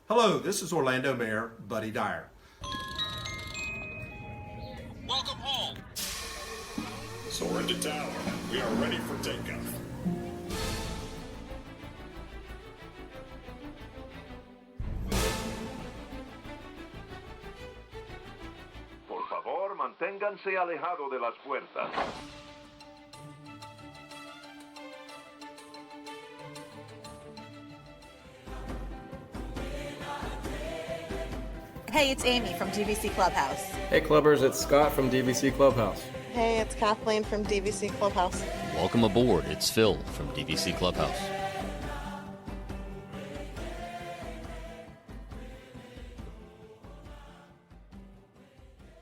Hello, this is Orlando Mayor Buddy Dyer. Welcome home. Soar into tower. We are ready for takeoff. Por favor, manténganse alejado de las puertas. Hey, it's Amy from DVC Clubhouse. Hey Clubbers, it's Scott from DVC Clubhouse. Hey, it's Kathleen from DVC Clubhouse. Welcome aboard. It's Phil from DVC Clubhouse.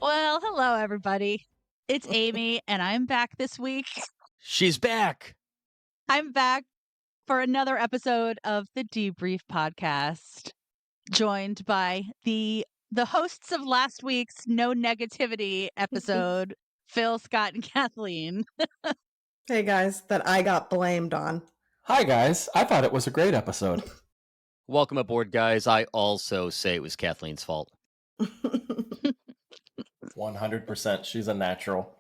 Well, hello, everybody. It's Amy, and I'm back this week. She's back. I'm back for another episode of the Debrief podcast, joined by the hosts of last week's No Negativity episode, Phil, Scott, and Kathleen. Hey guys, that I got blamed on. Hi guys, I thought it was a great episode. Welcome aboard, guys. I also say it was Kathleen's fault. 100%, she's a natural.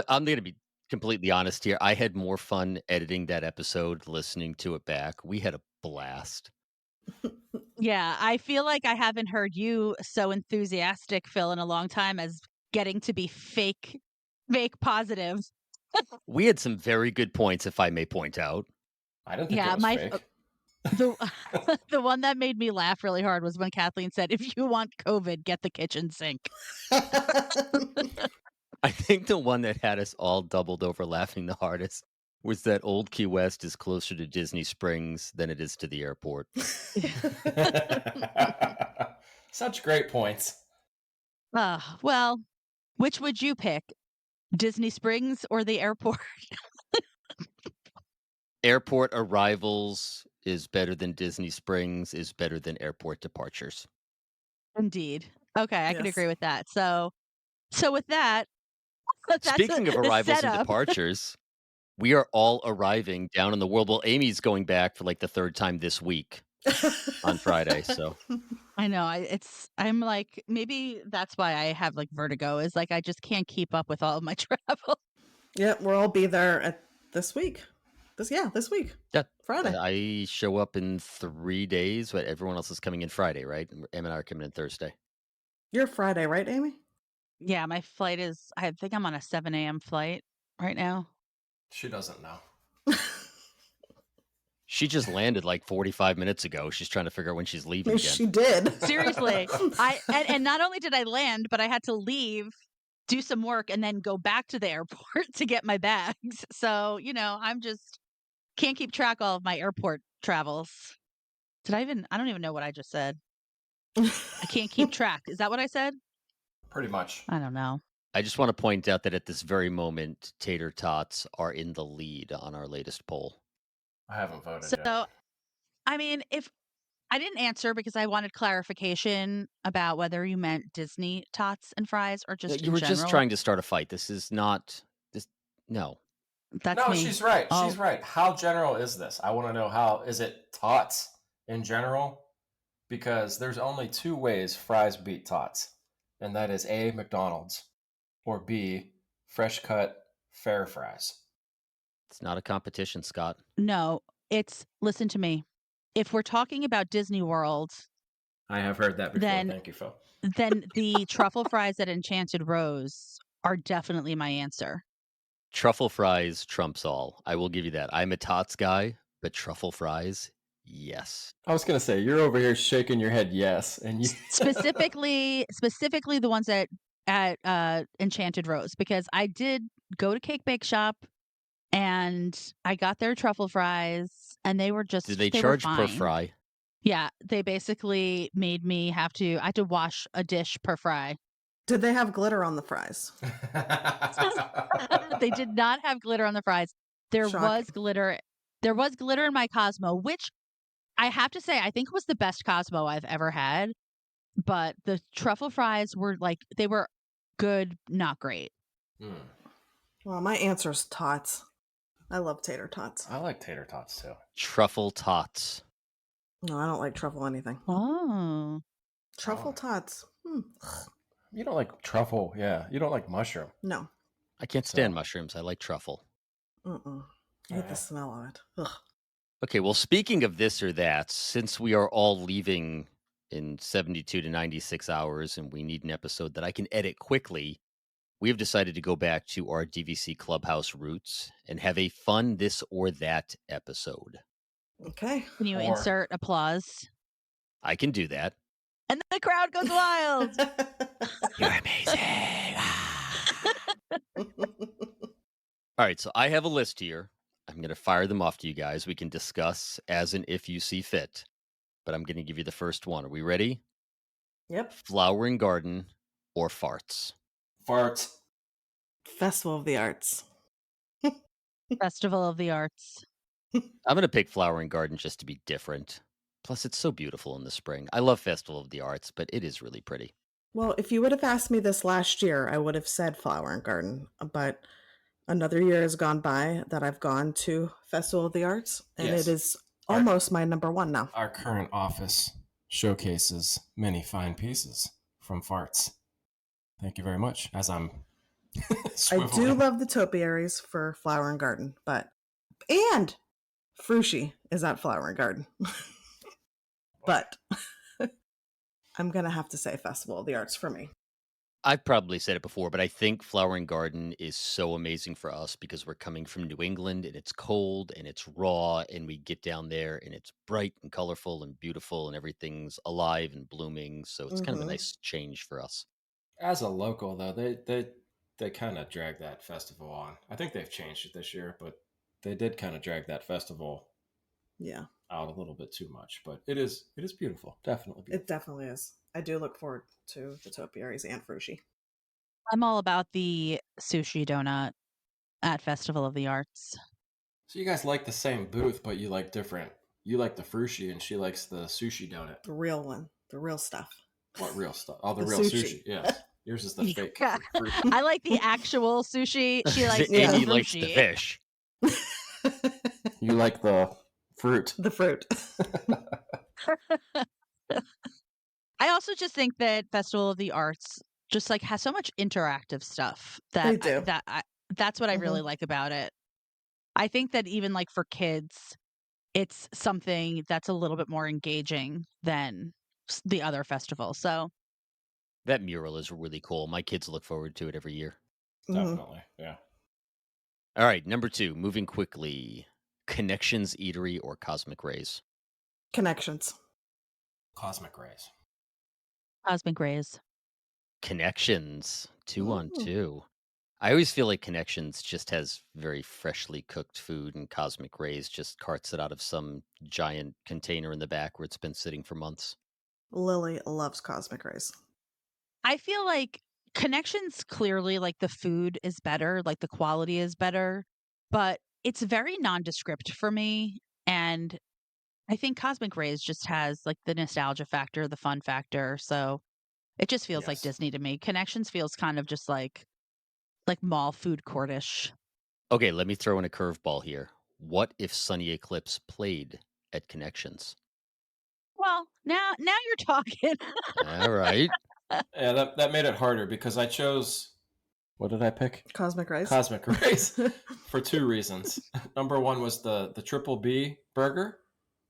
I'm going to be completely honest here. I had more fun editing that episode, listening to it back. We had a blast. Yeah, I feel like I haven't heard you so enthusiastic, Phil, in a long time as getting to be fake positive. We had some very good points, if I may point out. I didn't think it was fake. The one that made me laugh really hard was when Kathleen said, "If you want COVID, get the kitchen sink." I think the one that had us all doubled over laughing the hardest was that Old Key West is closer to Disney Springs than it is to the airport. Such great points. Well, which would you pick? Disney Springs or the airport? Airport arrivals is better than Disney Springs, is better than airport departures. Indeed. Okay, I can Yes. agree with that. So with that, Speaking of arrivals and departures, we are all arriving down in the world. Well, Amy's going back for like the third time this week on Friday. So I know I'm like, maybe that's why I have like vertigo, is like I just can't keep up with all of my travel. Yep, we'll all be there this week. This week. yeah, Friday. I show up in 3 days, but everyone else is coming in Friday, right? Em and I are coming in Thursday. You're Friday, right, Amy? Yeah, my flight is, I think I'm on a 7 a.m. flight right now. She doesn't know. She just landed like 45 minutes ago. She's trying to figure out when she's leaving again. She did. Seriously. And not only did I land, but I had to leave, do some work, and then go back to the airport to get my bags. So, I'm just can't keep track all of my airport travels. I don't even know what I just said. I can't keep track. Is that what I said? Pretty much. I don't know. I just want to point out that at this very moment, Tater Tots are in the lead on our latest poll. I haven't voted So, yet. I mean, if I didn't answer because I wanted clarification about whether you meant Disney tots and fries or just You were in general. just trying to start a fight. This is not this. No. That's No, me. she's right. Oh. She's right. How general is this? I want to know how. Is it tots in general? Because there's only two ways fries beat tots. And that is A, McDonald's, or B, fresh cut fair fries. It's not a competition, Scott. No, listen to me. If we're talking about Disney World, I have heard that before. Then- Thank you, Phil. then the truffle fries at Enchanted Rose are definitely my answer. Truffle fries trumps all. I will give you that. I'm a tots guy, but truffle fries, yes. I was gonna say you're over here shaking your head yes, and you Specifically the ones at Enchanted Rose, because I did go to Cake Bake Shop and I got their truffle fries and they were just Did they were charge per fine. fry? Yeah, they basically made me I had to wash a dish per fry. Did they have glitter on the fries? They did not have glitter on the fries. There was Shocking. glitter. There was glitter in my Cosmo, which I have to say I think was the best Cosmo I've ever had. But the truffle fries were they were good, not great. Well, my answer is tots. I love tater tots. I like tater tots too. Truffle tots. No, I don't like truffle anything. Oh. Truffle tots. You don't like truffle, yeah. You don't like mushroom. No. I can't stand mushrooms. I like truffle. Mm-mm. I hate the smell of it. Ugh. Okay, well, speaking of this or that, since we are all leaving in 72 to 96 hours and we need an episode that I can edit quickly, we have decided to go back to our DVC Clubhouse roots and have a fun this or that episode. Okay. Can you Or- insert applause? I can do that. And the crowd goes wild. You're amazing. All right, so I have a list here. I'm going to fire them off to you guys. We can discuss as and if you see fit. But I'm going to give you the first one. Are we ready? Yep. Flower and garden or farts? Farts. Festival of the Arts. Festival of the Arts. I'm going to pick flower and garden just to be different. Plus, it's so beautiful in the spring. I love Festival of the Arts, but it is really pretty. Well, if you would have asked me this last year, I would have said Flower and Garden. But another year has gone by that I've gone to Festival of the Arts, and Yes. it is almost my number one now. Our current office showcases many fine pieces from farts. Thank you very much. As I'm I do swiveling. love the topiaries for Flower and Garden, and Frushi is at Flower and Garden. But I'm going to have to say Festival of the Arts for me. I've probably said it before, but I think Flower and Garden is so amazing for us because we're coming from New England and it's cold and it's raw and we get down there and it's bright and colorful and beautiful and everything's alive and blooming. So it's kind of a Mhm. nice change for us. As a local, though, they kind of drag that festival on. I think they've changed it this year, but they did kind of drag that festival Yeah, out a little bit too much. But it is beautiful. Definitely beautiful. it definitely is. I do look forward to the topiaries and Frushi. I'm all about the sushi donut at Festival of the Arts. So you guys like the same booth, but you like different. You like the frushi, and she likes the sushi donut. The real one, the real stuff. What real stuff? Oh, the The real sushi. sushi. Yes. Yours is the fake Yeah. frushi. I like the actual sushi. She likes the Amy sushi. likes the fish. You like the fruit. The fruit. I also just think that Festival of the Arts just like has so much interactive stuff that They do. that's what I really like about it. I think that even like for kids, it's something that's a little bit more engaging than the other festivals. So That mural is really cool. My kids look forward to it every year. Mhm. Definitely. Yeah. All right, number 2, moving quickly. Connections Eatery or Cosmic Rays? Connections. Cosmic rays. Cosmic Rays. Connections, 2 on Ooh. 2. I always feel like Connections just has very freshly cooked food, and Cosmic Rays just carts it out of some giant container in the back where it's been sitting for months. Lily loves Cosmic Rays. I feel like Connections clearly like the food is better, like the quality is better, but it's very nondescript for me. And I think Cosmic Rays just has like the nostalgia factor, the fun factor. So it just feels like Yes. Disney to me. Connections feels kind of just like mall food courtish. Okay, let me throw in a curveball here. What if Sunny Eclipse played at Connections? Well, now you're talking. All right. Yeah, that made it harder because I chose. What did I pick? Cosmic Rays. Cosmic rays for 2 reasons. Number 1 was the Triple B burger,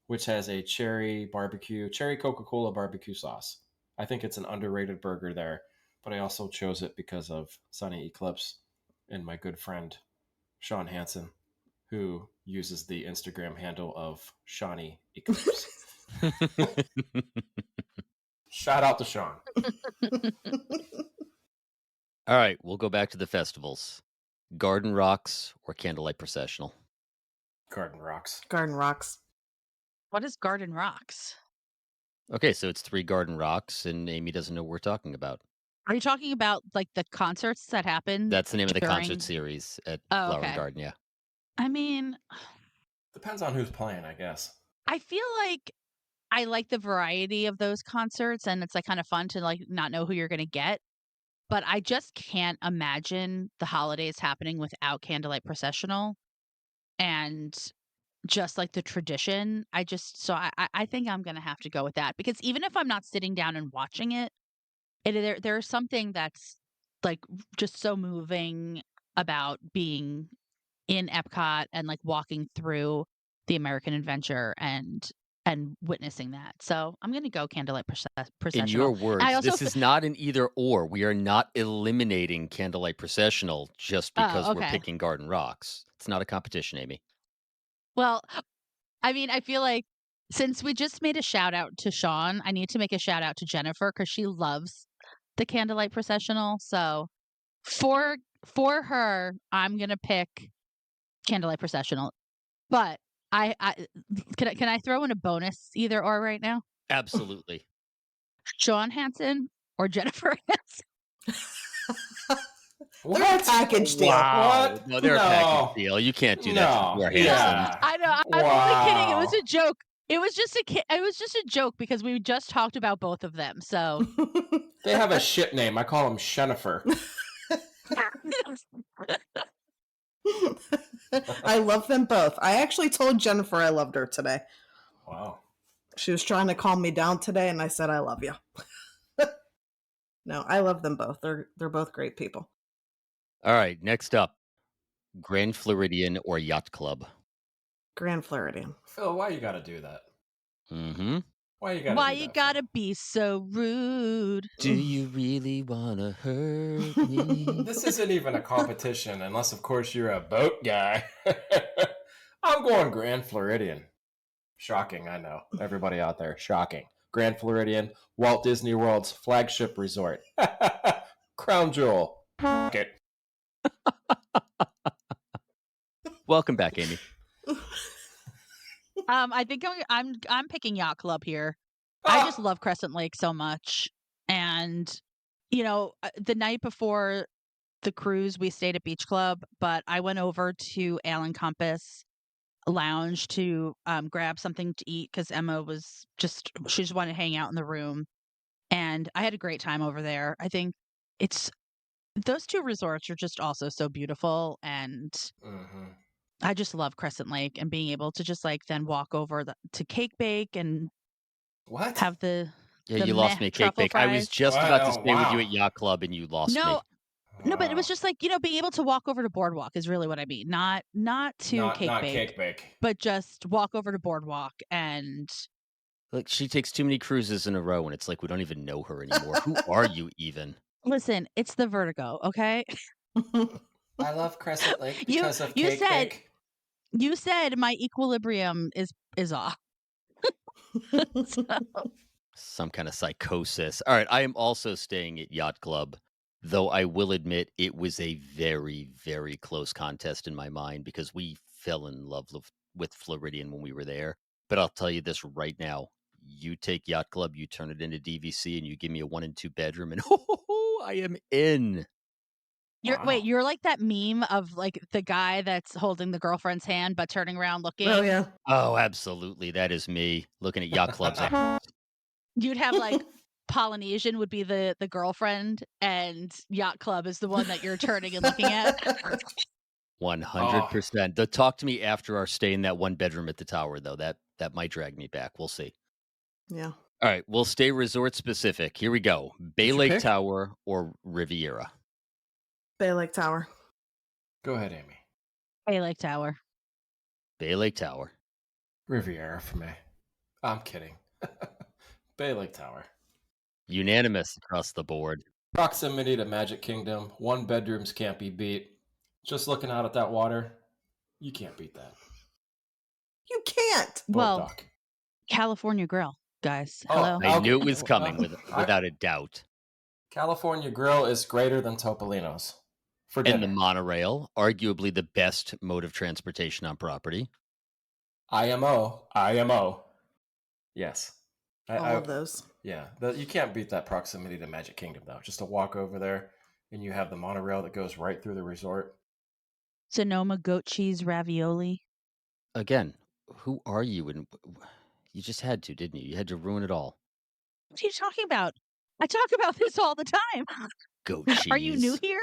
which has a cherry Coca-Cola barbecue sauce. I think it's an underrated burger there, but I also chose it because of Sunny Eclipse and my good friend Sean Hansen, who uses the Instagram handle of Shawnee Eclipse. Shout out to Sean. All right, we'll go back to the festivals. Garden Rocks or Candlelight Processional? Garden rocks. Garden Rocks. What is Garden Rocks? Okay, so it's 3 Garden Rocks, and Amy doesn't know what we're talking about. Are you talking about like the concerts that happen? That's the name of the concert during- series at Oh, Flower okay. and Garden, yeah. I mean, Depends on who's playing, I guess. I feel like I like the variety of those concerts and it's like kind of fun to like not know who you're going to get. But I just can't imagine the holidays happening without Candlelight Processional. And just like the tradition. I think I'm gonna have to go with that because even if I'm not sitting down and watching it, there's something that's like just so moving about being in Epcot and like walking through the American Adventure and witnessing that. So I'm gonna go Candlelight In Processional. your I words, also this is not an either or. We are not eliminating Candlelight Processional just because oh, we're okay. picking Garden Rocks. It's not a competition, Amy. Well, I mean, I feel like since we just made a shout out to Sean, I need to make a shout out to Jennifer because she loves the Candlelight Processional. So for for her, I'm gonna pick Candlelight Processional. But I can I throw in a bonus either or right now? Absolutely. Sean Hansen or Jennifer Hansen? They're a package deal. What? No, they're a package No. deal. You can't do that to No. poor No, Hanson. Yeah. I know. I'm only kidding. It was Wow. a joke. It was just it was just a joke because we just talked about both of them. So They have a shit name. I call them Shenifer. I love them both. I actually told Jennifer I loved her today. Wow. She was trying to calm me down today, and I said I love you. No, I love them both. They're both great people. All right, next up, Grand Floridian or Yacht Club. Grand Floridian. Phil, why you gotta do that? Mm-hmm. Why you gotta why do you that, gotta Phil? be so rude? Do you really wanna hurt me? This isn't even a competition, unless, of course, you're a boat guy. I'm going Grand Floridian. Shocking, I know. Everybody out there, shocking. Grand Floridian, Walt Disney World's flagship resort. Crown jewel. It. Welcome back, Amy. I think I'm picking Yacht Club here. I just love Crescent Lake so much, and the night before the cruise, we stayed at Beach Club, but I went over to Allen Compass Lounge to grab something to eat because Emma she just wanted to hang out in the room, and I had a great time over there. I think it's those two resorts are just also so beautiful, and Mhm. I just love Crescent Lake and being able to just like then walk over to Cake Bake and What? have the Yeah, the you meh lost me, Cake truffle Bake. I was fries. just What? about to Oh, stay with you wow. at Yacht Club, and you lost me. No, but it was Wow. just like, being able to walk over to Boardwalk is really what I mean. Not to Cake Not Bake, cake bake. but just walk over to Boardwalk and Like, she takes too many cruises in a row, and it's like we don't even know her anymore. Who are you even? listen, it's the vertigo, okay? I love Crescent Lake You because of you cake said bake. you said my equilibrium is off. So, Some kind of psychosis. All right, I am also staying at Yacht Club, though I will admit it was a very, very close contest in my mind because we fell in love with Floridian when we were there. But I'll tell you this right now. You take Yacht Club, you turn it into DVC, and you give me a 1 and 2 bedroom, and I am in. Wow. you're like that meme of like the guy that's holding the girlfriend's hand but turning around looking. Oh yeah. Oh, absolutely. That is me looking at Yacht Club's. You'd have like Polynesian would be the girlfriend, and Yacht Club is the one that you're turning and looking at. 100%. They'll talk to me after our stay in that 1 bedroom at the tower, though. That might drag me back. We'll see. Yeah. All right, we'll stay resort specific. Here we go. Bay What's your Lake pick? Tower or Riviera? Bay Lake Tower. Go ahead, Amy. Bay Lake Tower. Bay Lake Tower. Riviera for me. I'm kidding. Bay Lake Tower. Unanimous across the board. Proximity to Magic Kingdom. 1 bedrooms can't be beat. Just looking out at that water, you can't beat that. You can't. Boat Well, dock. California Grill, guys. Oh, Hello. I Okay. knew it was coming without a doubt. California Grill is greater than Topolino's for And dinner. the monorail, arguably the best mode of transportation on property. IMO. Yes. All of those. Yeah, you can't beat that proximity to Magic Kingdom, though. Just to walk over there, and you have the monorail that goes right through the resort. Sonoma goat cheese ravioli. Again, who are you? And you just had to, didn't you? You had to ruin it all. What are you talking about? I talk about this all the time. Goat cheese. Are you new here?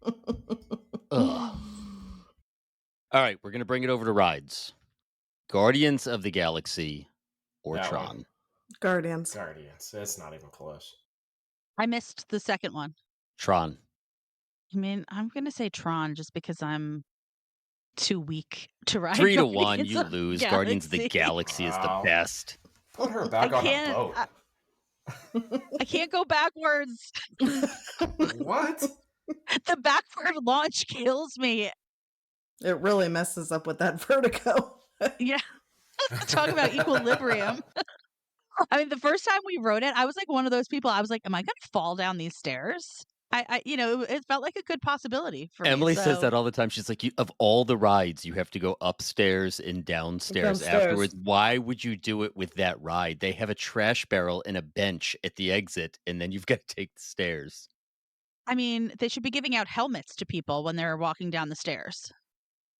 Ugh. All right, we're going to bring it over to rides. Guardians of the Galaxy or That Tron? one. Guardians. Guardians. It's not even close. I missed the second one. Tron. I mean, I'm gonna say Tron just because I'm too weak to ride 3-1, Guardians you of the lose. Guardians of the Galaxy. Galaxy is the Wow. best. Put her I back on a can't. boat. I can't go backwards. What? The backward launch kills me. It really messes up with that vertigo. Yeah. Talk about equilibrium. I mean, the first time we rode it, I was like one of those people. I was like, "Am I going to fall down these stairs?" It felt like a good possibility for Emily me. says So, that all the time. She's like, of all the rides, you have to go upstairs and downstairs Downstairs. afterwards. Why would you do it with that ride? They have a trash barrel and a bench at the exit, and then you've got to take the stairs. I mean, they should be giving out helmets to people when they're walking down the stairs.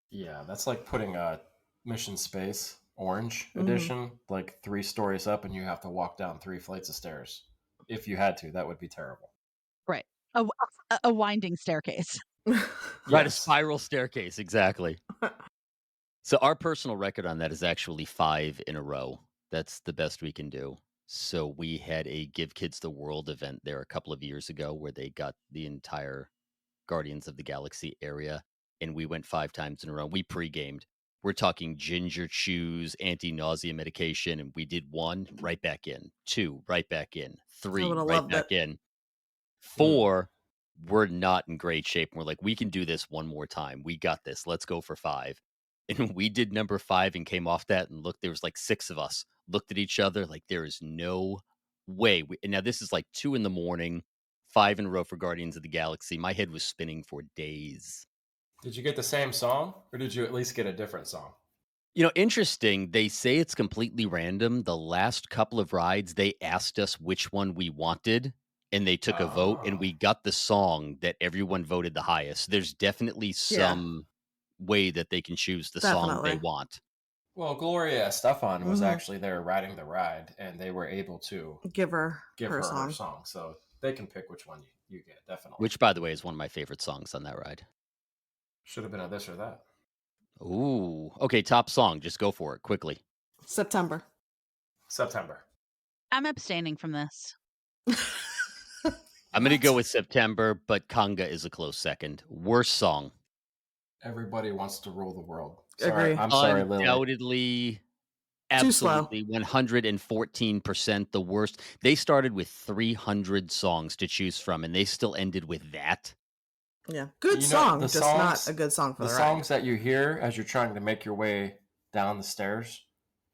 Yeah, that's like putting a Mission Space Orange Mhm. Edition like 3 stories up, and you have to walk down 3 flights of stairs. If you had to, that would be terrible. Right. A winding staircase. Right, a Yes. spiral staircase, exactly. So our personal record on that is actually 5 in a row. That's the best we can do. So we had a Give Kids the World event there a couple of years ago where they got the entire Guardians of the Galaxy area, and we went 5 times in a row. We pre-gamed. We're talking ginger chews, anti-nausea medication, and we did 1, right back in. 2, right back in. 3, would've right loved back it. in. 4, we're not in great shape. We're like, we can do this one more time. We got this. Let's go for 5. And we did number 5 and came off that and looked, there was like 6 of us, looked at each other like there is no way. And now this is like 2 in the morning, 5 in a row for Guardians of the Galaxy. My head was spinning for days. Did you get the same song, or did you at least get a different song? Interesting. They say it's completely random. The last couple of rides, they asked us which one we wanted, and they took a vote, and Oh. we got the song that everyone voted the highest. There's definitely some way that they can choose the song they Definitely. want. Well, Gloria Estefan was Mhm. actually there riding the ride, and they were able to Give her give her her song. her song. So they can pick which one you get, definitely. Which, by the way, is one of my favorite songs on that ride. Should have been a this or that. Ooh. Okay, top song. Just go for it quickly. September. September. I'm abstaining from this. I'm going to go with September, but Conga is a close second. Worst song. Everybody wants to rule the world. Agree. I'm sorry, Lily. Undoubtedly, Too slow. absolutely, 114% the worst. They started with 300 songs to choose from, and they still ended with that. Yeah. Good You know, song, the just songs- not a good song for The the, songs that you hear as you're trying to make your way down the stairs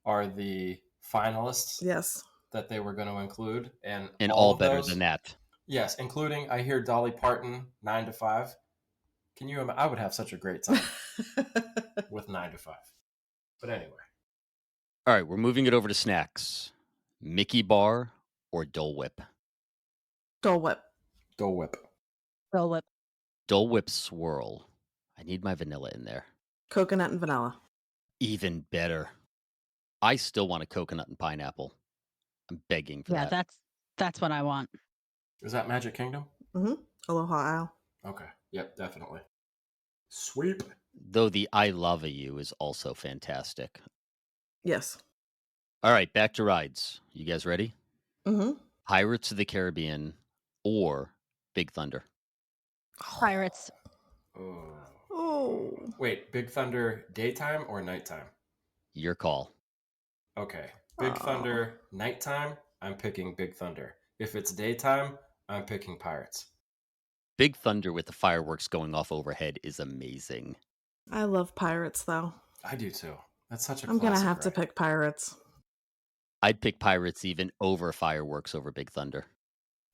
are the finalists ride. Yes. that they were going to include, and all of better those- than that. Yes, including I hear Dolly Parton 9 to 5. Can you? I would have such a great time with 9 to 5. But anyway, All right, we're moving it over to snacks. Mickey Bar or Dole Whip? Dole Whip. Dole Whip. Dole Whip. Dole Whip Swirl. I need my vanilla in there. Coconut and vanilla. Even better. I still want a coconut and pineapple. I'm begging for Yeah, that. that's what I want. Is that Magic Kingdom? Aloha Isle. Okay. Yep, definitely. Sweep. Though the I Love You is also fantastic. Yes. All right, back to rides. You guys ready? Mm-hmm. Pirates of the Caribbean or Big Thunder? Pirates. Oh. Wait, Big Thunder daytime or nighttime? Your call. Okay. Big Thunder nighttime, I'm picking Big Thunder. If it's daytime, I'm picking Pirates. Big Thunder with the fireworks going off overhead is amazing. I love Pirates, though. I do too. That's such a I'm going to classic have to ride. pick Pirates. I'd pick Pirates even over fireworks over Big Thunder.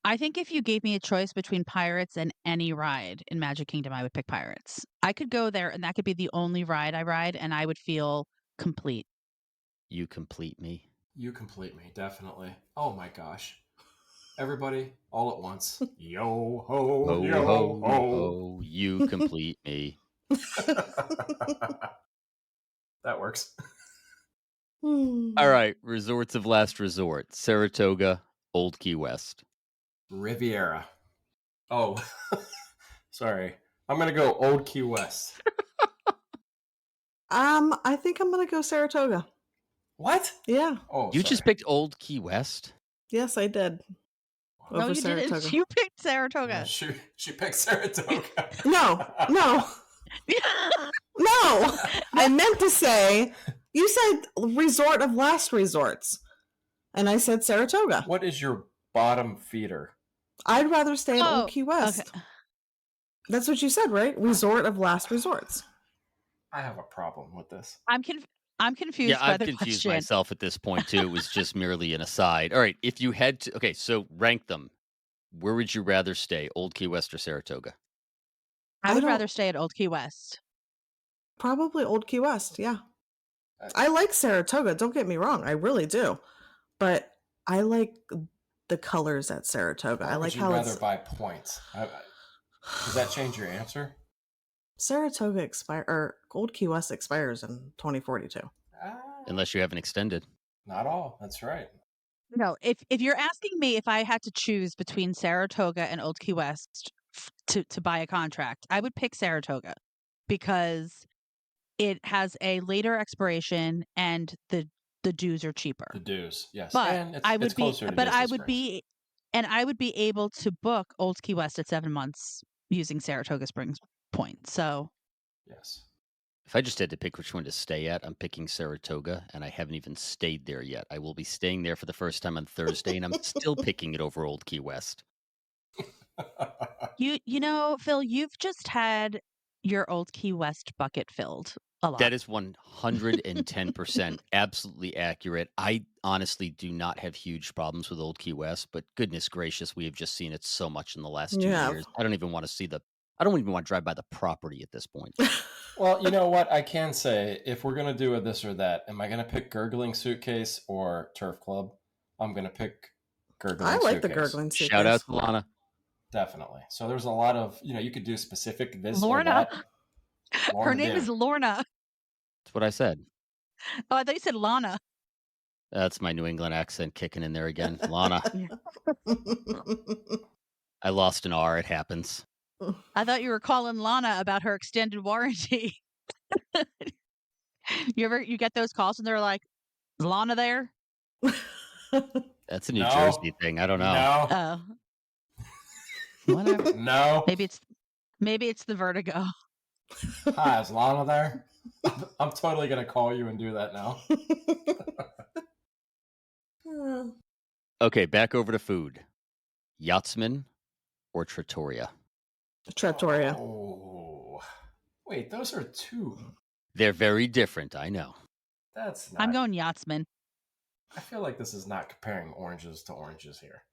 I think if you gave me a choice between Pirates and any ride in Magic Kingdom, I would pick Pirates. I could go there and that could be the only ride I ride and I would feel complete. You complete me. You complete me, definitely. Oh my gosh. Everybody, all at once. Yo ho, Ho, yo ho, ho. ho, you complete me. That works. All right, resorts of last resort. Saratoga, Old Key West. Riviera. Oh, sorry. I'm going to go Old Key West. I think I'm gonna go Saratoga. What? Yeah. Oh, You just sorry. picked Old Key West? Yes, I did. No, Over you didn't. Saratoga. You picked Yeah, Saratoga. she picked Saratoga. No, no, no. I meant to say, you said resort of last resorts. And I said Saratoga. What is your bottom feeder? I'd rather stay in Old Oh, Key West. okay. That's what you said, right? Resort of last resorts. I have a problem with this. I'm confused Yeah, by I've the confused question. myself at this point too. It was just merely an aside. All right, if you had to, okay, so rank them. Where would you rather stay, Old Key West or Saratoga? I I would don't- rather stay at Old Key West. Probably Old Key West, yeah. Uh, I like Saratoga, don't get me wrong. I really do. But I like the colors at Saratoga. Why I would like you how rather it's buy points? Does that change your answer? Saratoga or Old Key West expires in 2042. Unless you haven't extended. Not all. That's right. No, if you're asking me if I had to choose between Saratoga and Old Key West to buy a contract, I would pick Saratoga because it has a later expiration and the dues are cheaper. The dues, yes, But and it's, I would it's closer to but I Disney would Springs. be and I would be able to book Old Key West at 7 months using Saratoga Springs points. So Yes. If I just had to pick which one to stay at, I'm picking Saratoga, and I haven't even stayed there yet. I will be staying there for the first time on Thursday, and I'm still picking it over Old Key West. you know, Phil, you've just had your Old Key West bucket filled a lot. That is 110% absolutely accurate. I honestly do not have huge problems with Old Key West, but goodness gracious, we have just seen it so much in the last 2 Yeah. years. I don't even want to drive by the property at this point. Well, you know what? I can say, if we're going to do a this or that, am I going to pick Gurgling Suitcase or Turf Club? I'm going to pick Gurgling I Suitcase. like the gurgling suitcase. Shout out to Lana. Definitely. So there's a lot of, you could do specific this Lorna. or that. Her Lorna name did. is Lorna. That's what I said. Oh, I thought you said Lana. That's my New England accent kicking in there again. Lana. I lost an R. It happens. I thought you were calling Lana about her extended warranty. You get those calls and they're like, "Is Lana there?" That's a New No. Jersey thing. I don't know. No. Oh, whatever. No. Maybe it's the vertigo. Hi, is Lana there? I'm totally going to call you and do that now. Okay, back over to food. Yachtsman or Trattoria? Trattoria. Oh. Wait, those are two. They're very different, I know. That's not. I'm going Yachtsman. I feel like this is not comparing oranges to oranges here.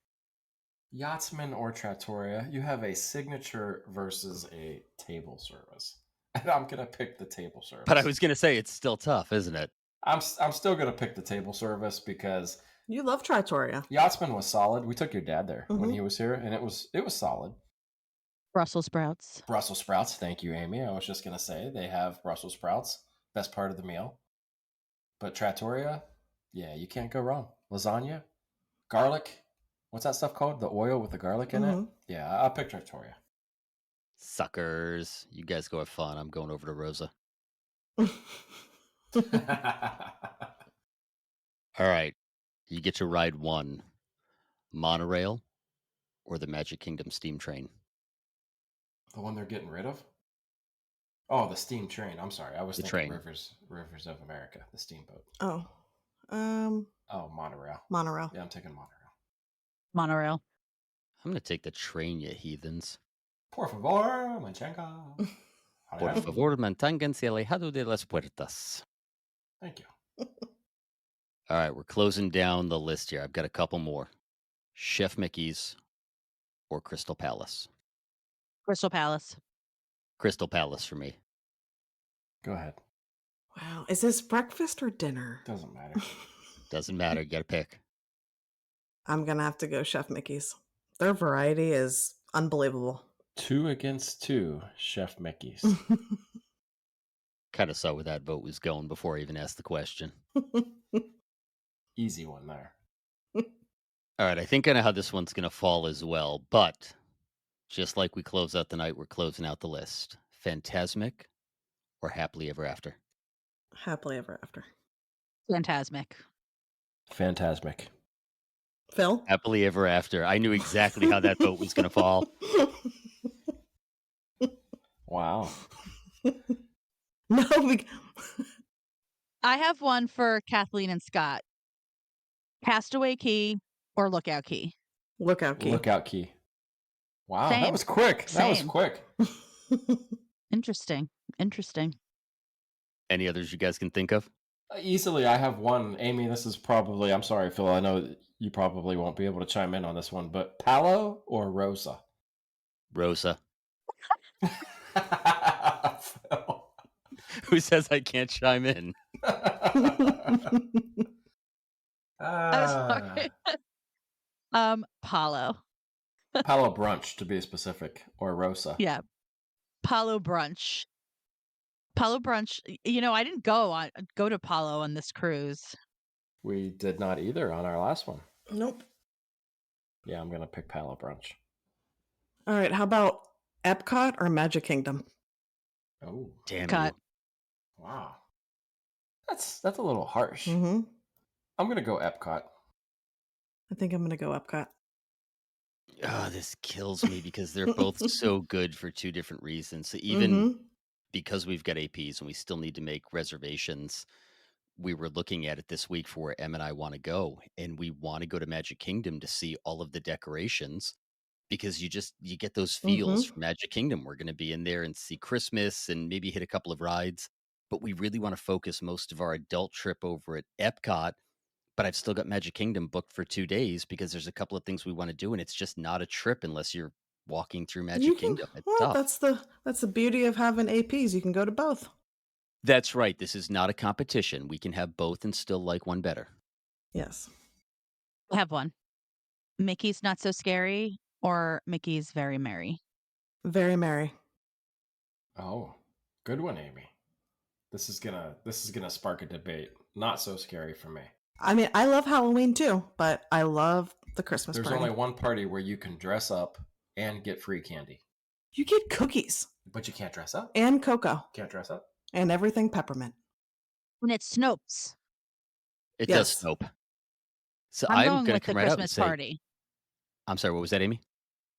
Yachtsman or Trattoria, you have a signature versus a table service. And I'm going to pick the table service. But I was going to say, it's still tough, isn't it? I'm still going to pick the table service because You love Trattoria. Yachtsman was solid. We took your dad there when Mhm. he was here, and it was solid. Brussels sprouts. Brussels sprouts. Thank you, Amy. I was just going to say they have Brussels sprouts. Best part of the meal. But Trattoria, yeah, you can't go wrong. Lasagna, garlic. What's that stuff called? The oil with the garlic in it? Mhm. Yeah, I'll pick Trattoria. Suckers. You guys go have fun. I'm going over to Rosa. The All right. You get to ride one. Monorail or the Magic Kingdom steam train? one they're getting rid of? Oh, the steam train. I'm sorry. I was The thinking train. Rivers of America, the steamboat. Oh. Oh, monorail. Monorail. Yeah, I'm taking monorail. Monorail. I'm going to take the train, you heathens. Por favor, manchenka. Por favor, manténganse alejado de las puertas. Thank you. All right, we're closing down the list here. I've got a couple more. Chef Mickey's or Crystal Palace? Crystal Palace. Crystal Palace for me. Go ahead. Wow. Is this breakfast or dinner? Doesn't matter. Doesn't matter. You got to pick. I'm going to have to go Chef Mickey's. Their variety is unbelievable. 2 against 2, Chef Mickey's. Kind of saw where that vote was going before I even asked the question. Easy one there. All right, I think I know how this one's going to fall as well, but just like we close out the night, we're closing out the list. Phantasmic or Happily Ever After? Happily ever after. Phantasmic. Phantasmic. Phil? Happily ever after. I knew exactly how that vote was going to fall. Wow. No, we, I have one for Kathleen and Scott. Castaway Key or Lookout Key. Lookout Key. Lookout Key. Wow, that Same. was quick. That was Same. quick. Interesting. Any others you guys can think of? Easily, I have one. Amy, this is probably, I'm sorry, Phil, I know you probably won't be able to chime in on this one, but Palo or Rosa? Rosa. Phil. Who says I can't chime in? I'm sorry. Palo. Palo Brunch, to be specific, or Rosa. Yeah. Palo Brunch. Palo Brunch. I didn't go to Palo on this cruise. We did not either on our last one. Nope. Yeah, I'm going to pick Palo Brunch. All right. How about Epcot or Magic Kingdom? Oh, Damn Cut. you. wow. That's a little harsh. Mm-hmm. I'm going to go Epcot. I think I'm going to go Epcot. Oh, this kills me because they're both so good for two different reasons. So even Mhm. because we've got APs and we still need to make reservations, we were looking at it this week for where Em and I want to go. And we want to go to Magic Kingdom to see all of the decorations because you get those feels Mhm. from Magic Kingdom. We're going to be in there and see Christmas and maybe hit a couple of rides. But we really want to focus most of our adult trip over at Epcot. But I've still got Magic Kingdom booked for 2 days because there's a couple of things we want to do, and it's just not a trip unless you're walking through You Magic can. Kingdom. It's Well, tough. that's the beauty of having APs. You can go to both. That's right. This is not a competition. We can have both and still like one better. Yes. I have one. Mickey's Not So Scary or Mickey's Very Merry. Very merry. Oh, good one, Amy. This is gonna spark a debate. Not so scary for me. I mean, I love Halloween too, but I love the Christmas There's party. only one party where you can dress up and get free candy, You get cookies but you can't dress up. and cocoa Can't dress up. and everything peppermint. And it's Snopes. It does Yes. snope. So I'm I'm going going with to the come right out and Christmas say, party. I'm sorry, what was that, Amy?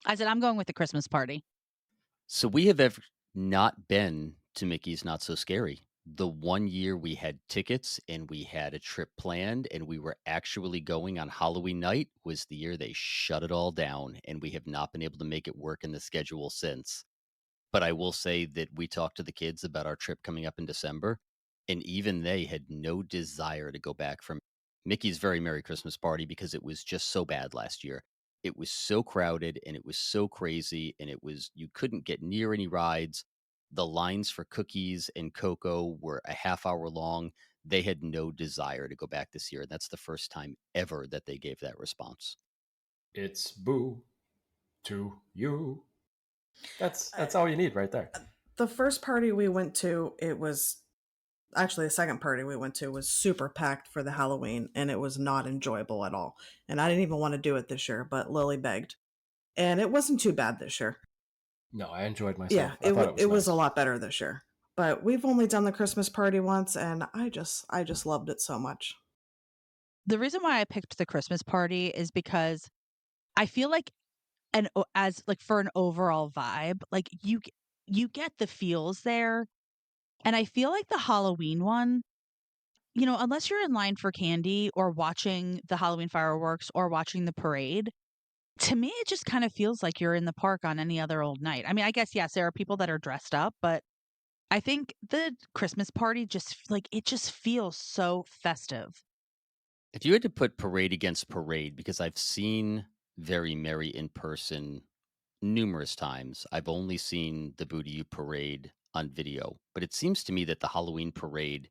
I said I'm going with the Christmas party. So we have ever not been to Mickey's Not So Scary. The one year we had tickets and we had a trip planned and we were actually going on Halloween night was the year they shut it all down, and we have not been able to make it work in the schedule since. But I will say that we talked to the kids about our trip coming up in December, and even they had no desire to go back from Mickey's Very Merry Christmas Party because it was just so bad last year. It was so crowded and it was so crazy, and you couldn't get near any rides. The lines for cookies and cocoa were a half hour long. They had no desire to go back this year. And that's the first time ever that they gave that response. It's boo to you. That's all you need right there. The first party we went to, it was actually the second party we went to was super packed for the Halloween, and it was not enjoyable at all. And I didn't even want to do it this year, but Lily begged. And it wasn't too bad this year. No, I enjoyed myself. Yeah, I thought it was nice. a lot better this year. But we've only done the Christmas party once, and I just loved it so much. The reason why I picked the Christmas party is because I feel like as like for an overall vibe, like you get the feels there. And I feel like the Halloween one, unless you're in line for candy or watching the Halloween fireworks or watching the parade, to me it just kind of feels like you're in the park on any other old night. I mean, I guess yes, there are people that are dressed up, but I think the Christmas party just feels so festive. If you had to put parade against parade, because I've seen Very Merry in person numerous times, I've only seen the Boo to You parade on video, but it seems to me that the Halloween parade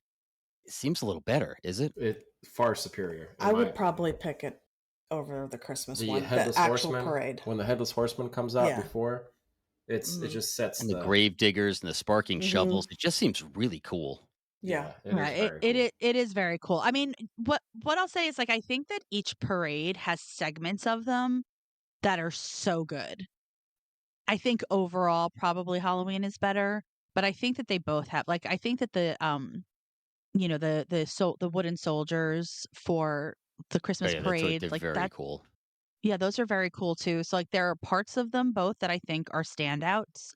seems a little better, is it? It far superior. I would probably pick it over the Christmas the one, headless the actual horseman parade. when the headless horseman comes out Yeah. before. It just sets And the grave diggers and the sparking Mhm. shovels. It just seems really cool. Yeah. it is very It is very cool. I mean, what I'll say is like I think that each parade has segments of them that are so good. I think overall probably Halloween is better, but I think that they both have I think that the wooden soldiers for the Oh, Christmas yeah, parade, they're like very that. cool. Yeah, those are very cool too. So like there are parts of them both that I think are standouts.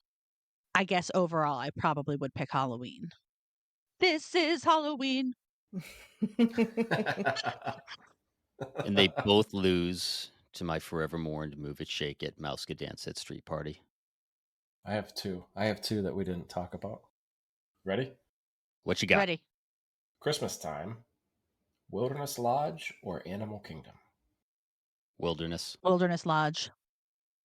I guess overall I probably would pick Halloween. This is Halloween. And they both lose to my Forevermore and Move It, Shake It, Mouse Could Dance at Street Party. I have two. I have two that we didn't talk about. Ready? What you got? Ready. Christmas time, Wilderness Lodge or Animal Kingdom? Wilderness. Wilderness Lodge.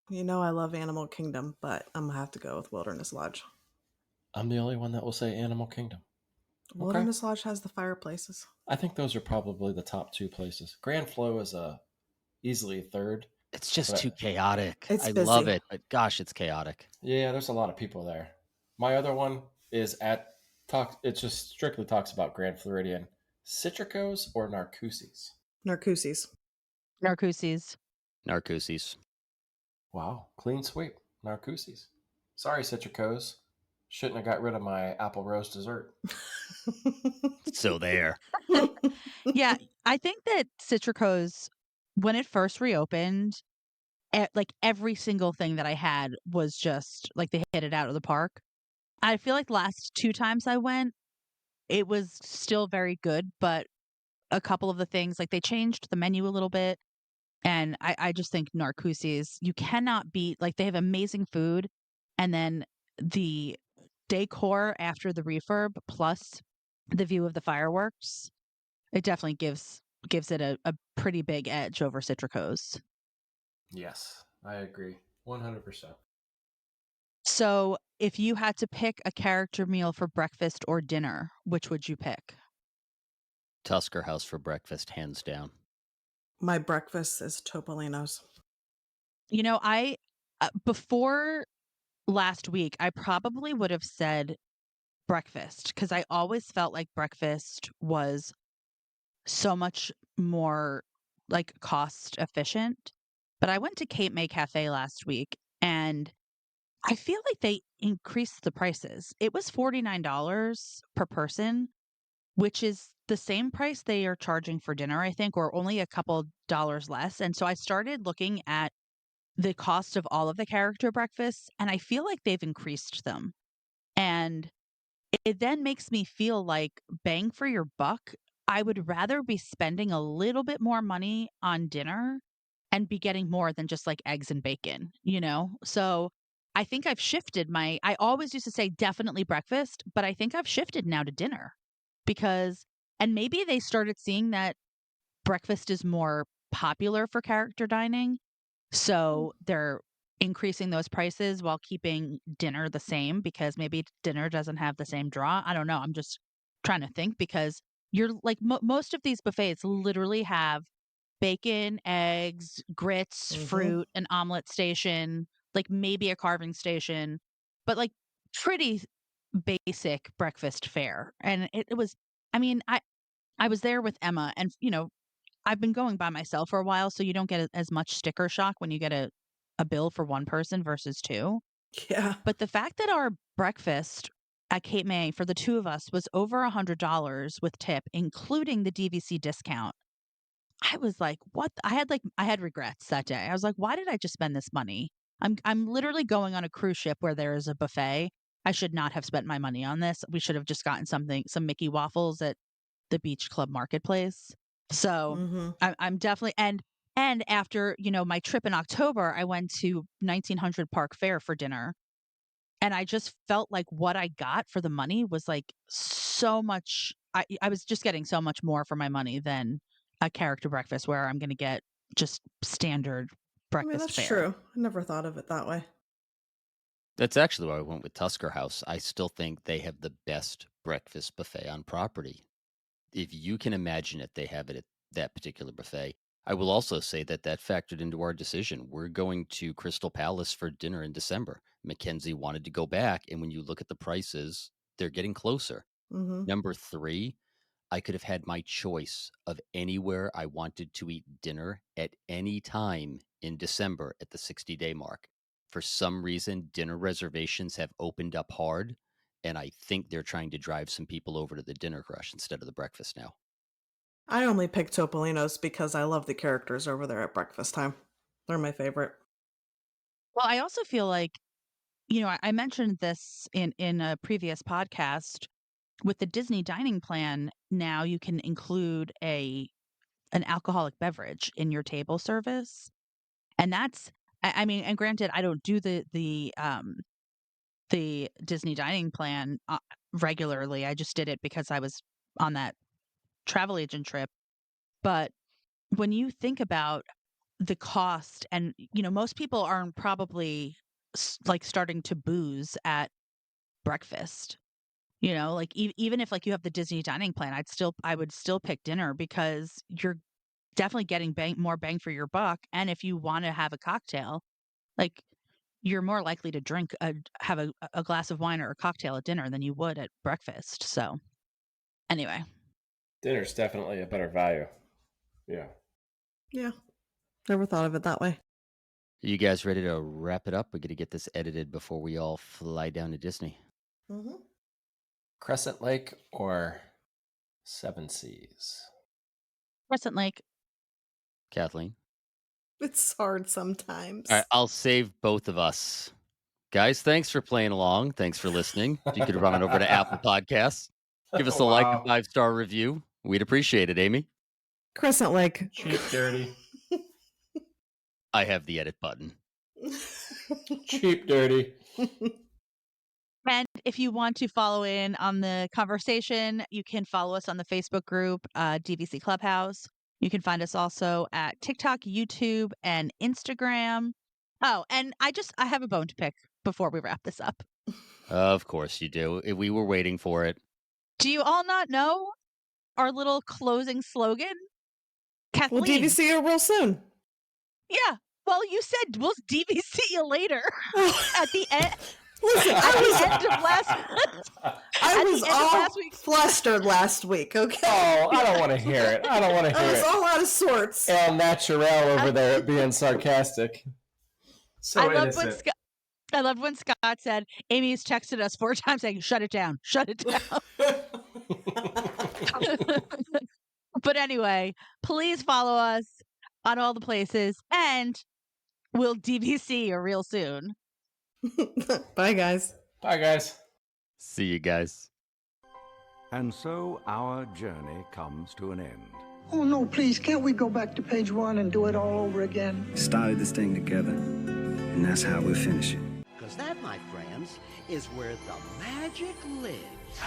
You know I love Animal Kingdom, but I'm gonna have to go with Wilderness Lodge. I'm the only one that will say Animal Kingdom. Okay. Wilderness Lodge has the fireplaces. I think those are probably the top two places. Grand Flow is easily a third. It's just But- too chaotic. It's I love busy. it, but gosh, it's chaotic. Yeah, there's a lot of people there. My other one is it just strictly talks about Grand Floridian. Citricos or Narcoossee's? Narcoossee's. Narcoossee's. Narcoossee's. Wow, clean sweep. Narcoossee's. Sorry, Citricos. Shouldn't have got rid of my apple rose dessert. So there. Yeah, I think that Citrico's, when it first reopened, like every single thing that I had was just like they hit it out of the park. I feel like the last two times I went, it was still very good, but a couple of the things, like they changed the menu a little bit. And I just think Narcoossee's, you cannot beat, like they have amazing food. And then the decor after the refurb plus the view of the fireworks, it definitely gives it a pretty big edge over Citrico's. Yes, I agree. 100%. So if you had to pick a character meal for breakfast or dinner, which would you pick? Tusker House for breakfast, hands down. My breakfast is Topolino's. You know, I before last week, I probably would have said breakfast because I always felt like breakfast was so much more like cost efficient. But I went to Cape May Cafe last week and I feel like they increased the prices. It was $49 per person, which is the same price they are charging for dinner, I think, or only a couple dollars less. And so I started looking at the cost of all of the character breakfasts, and I feel like they've increased them. And it then makes me feel like bang for your buck. I would rather be spending a little bit more money on dinner and be getting more than just like eggs and bacon, you know? So I think I've shifted I always used to say definitely breakfast, but I think I've shifted now to dinner because, and maybe they started seeing that breakfast is more popular for character dining. So they're increasing those prices while keeping dinner the same because maybe dinner doesn't have the same draw. I don't know. I'm just trying to think because you're like most of these buffets literally have bacon, eggs, grits, fruit, an omelet station, like maybe a carving station, but like pretty basic breakfast fare. And it was, I mean, I was there with Emma and, you know, I've been going by myself for a while, so you don't get as much sticker shock when you get a bill for one person versus two. Yeah. But the fact that our breakfast at Cape May for the two of us was over $100 with tip, including the DVC discount, I was like, "What?" I had regrets that day. I was like, "Why did I just spend this money? I'm literally going on a cruise ship where there is a buffet. I should not have spent my money on this. We should have just gotten some Mickey waffles at the Beach Club Marketplace." So Mm-hmm. I'm definitely and after my trip in October, I went to 1900 Park Fair for dinner, and I just felt like what I got for the money was like so much. I was just getting so much more for my money than a character breakfast where I'm going to get just standard I mean, breakfast that's fare. true. I never thought of it that way. That's actually why I went with Tusker House. I still think they have the best breakfast buffet on property. If you can imagine it, they have it at that particular buffet. I will also say that factored into our decision. We're going to Crystal Palace for dinner in December. Mackenzie wanted to go back, and when you look at the prices, they're getting closer. Mm-hmm. Number 3, I could have had my choice of anywhere I wanted to eat dinner at any time in December at the 60-day mark. For some reason, dinner reservations have opened up hard, And I think they're trying to drive some people over to the Dinner Crush instead of the breakfast now. I only picked Topolino's because I love the characters over there at breakfast time. They're my favorite. Well, I also feel like, I mentioned this in a previous podcast. With the Disney dining plan, now you can include an alcoholic beverage in your table service. And that's, I mean, and granted, I don't do the Disney dining plan regularly. I just did it because I was on that travel agent trip. But when you think about the cost, and most people aren't probably like starting to booze at breakfast. Like even if like you have the Disney dining plan, I would still pick dinner because you're definitely getting more bang for your buck. And if you want to have a cocktail, like you're more likely to have a glass of wine or a cocktail at dinner than you would at breakfast. So anyway, Dinner's definitely a better value. Yeah. Yeah. Never thought of it that way. Are you guys ready to wrap it up? We got to get this edited before we all fly down to Disney. Mm-hmm. Crescent Lake or Seven Seas? Crescent Lake. Kathleen? It's hard sometimes. All right, I'll save both of us. Guys, thanks for playing along. Thanks for listening. You could run it over to Apple Podcasts. Give us a like, a 5-star review. We'd appreciate it, Amy. Crescent Lake. Cheap, dirty. I have the edit button. Cheap, dirty. And if you want to follow in on the conversation, you can follow us on the Facebook group, DVC Clubhouse. You can find us also at TikTok, YouTube, and Instagram. Oh, and I have a bone to pick before we wrap this up. Of course you do. We were waiting for it. Do you all not know our little closing slogan? Kathleen. We'll DVC you real soon. Yeah. Well, you said we'll DVC you later at the end. Listen, I was all flustered last week, okay? Oh, I don't want to hear it. I don't want to hear I was it. all out of sorts. El Natural over there being sarcastic. So I loved when Scott said, Amy's texted us 4 times saying, shut it down, shut it down. But anyway, please follow us on all the places, and we'll DVC you real soon. Bye, guys. Bye, guys. See you guys. And so our journey comes to an end. Oh, no, please, can't we go back to page 1 and do it all over again? We started this thing together, and that's how we'll finish it. Because that, my friends, is where the magic lives.